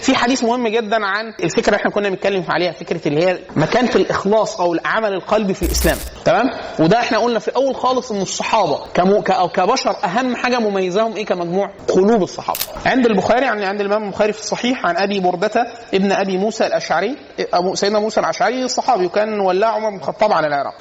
في حديث مهم جدا عن الفكره اللي احنا كنا بنتكلم عليها، فكره اللي هي مكانه الاخلاص او العمل القلبي في الاسلام. تمام. وده احنا قلنا في اول خالص ان الصحابه او كبشر اهم حاجه مميزاهم ايه كمجموع؟ قلوب الصحابه. عند البخاري، يعني عند الامام البخاري في الصحيح، عن ابي برده ابن ابي موسى الاشعري، سيدنا موسى الاشعري الصحابي وكان ولاء عمر بن الخطاب على العراق،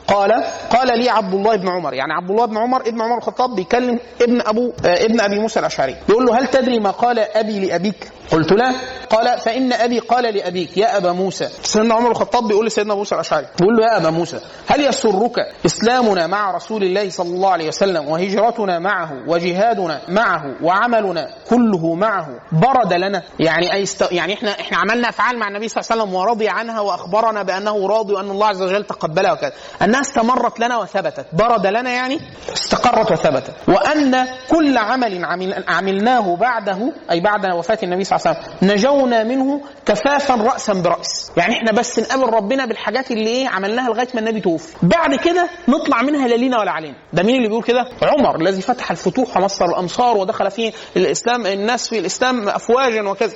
قال لي عبد الله بن عمر، يعني عبد الله بن عمر ابن عمر الخطاب بيكلم ابن ابي موسى الاشعري، يقول له هل تدري ما قال ابي لابيك؟ قلت لا. قال فإن أبي قال لأبيك يا أبا موسى. سيدنا عمر الخطاب بيقول لسيدنا موسى الأشعري، بيقول له يا أبا موسى هل يسرك إسلامنا مع رسول الله صلى الله عليه وسلم وهجرتنا معه وجهادنا معه وعملنا كله معه برد لنا؟ يعني احنا عملنا أفعال مع النبي صلى الله عليه وسلم ورضي عنها وأخبرنا بأنه راضي وأن الله عز وجل تقبلها وكذا، أنها استمرت لنا وثبتت. برد لنا يعني استقرت وثبتت. وأن كل عمل عملناه بعده، أي بعد وفاة النبي صلى الله عليه وسلم، نجونا منه كفافا رأسا برأس. يعني احنا بس نقابل ربنا بالحاجات اللي ايه عملناها لغايه ما النبي توفي، بعد كده نطلع منها لا لينا ولا علينا. ده مين اللي بيقول كده؟ عمر الذي فتح الفتوح ومصر الامصار ودخل فيه الاسلام، الناس في الاسلام افواجا وكذا.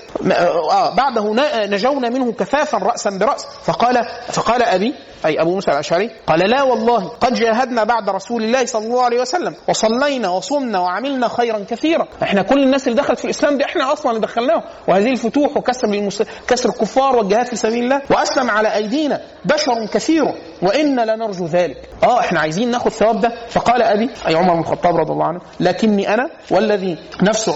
بعده نجونا منه كفافا رأسا برأس. فقال ابي، اي ابو موسى الاشعري، قال لا والله قد جاهدنا بعد رسول الله صلى الله عليه وسلم وصلينا وصمنا وعملنا خيرا كثيرا. احنا كل الناس اللي دخلت في الاسلام دي احنا اصلا اللي دخلناهم، وهذه الفتوح وكسر الكفار والجهاد في سبيل الله واسلم على ايدينا بشر كثير وان لنرجو ذلك. احنا عايزين ناخد ثواب ده. فقال ابي، اي عمر بن الخطاب رضي الله عنه، لكني انا والذي نفس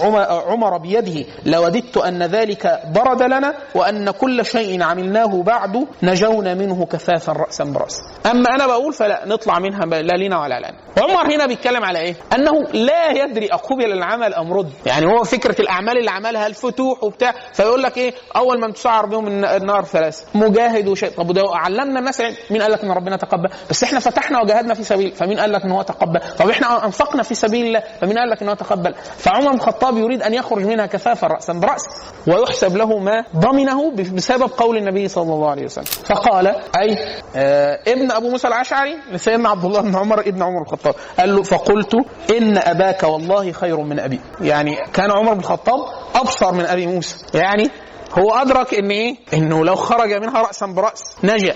عمر بيده لوددت ان ذلك برد لنا وان كل شيء عملناه بعد نجونا منه كفافا رأسا برأس. اما انا بقول فلا نطلع منها لا لنا ولا لنا. عمر هنا بيتكلم على ايه؟ انه لا يدري اقبل العمل ام رد. يعني هو فكره الاعمال اللي عملها الفتوح وبتاع، فيقول لك ايه؟ اول من تسعر بهم النار ثلاثه، مجاهد وشيء. طب ده علمنا الناس، مين قال لك ان ربنا تقبل؟ بس احنا فتحنا وجاهدنا في سبيل، فمين قال لك ان هو تقبل؟ طب احنا انفقنا في سبيل الله، فمين قال لك ان هو تقبل؟ فعمر بن الخطاب يريد ان يخرج منها كفافا رأسا برأس ويحسب له ما ضمنه بسبب قول النبي صلى الله عليه وسلم. فقال اي ابن ابو موسى الاشعري لسيدنا عبد الله بن عمر ابن عمر الخطاب، قال له فقلت ان اباك والله خير من ابي. يعني كان عمر بن الخطاب ابصر من ابي موسى، يعني هو ادرك ان ايه؟ انه لو خرج منها رأسا برأس نجا.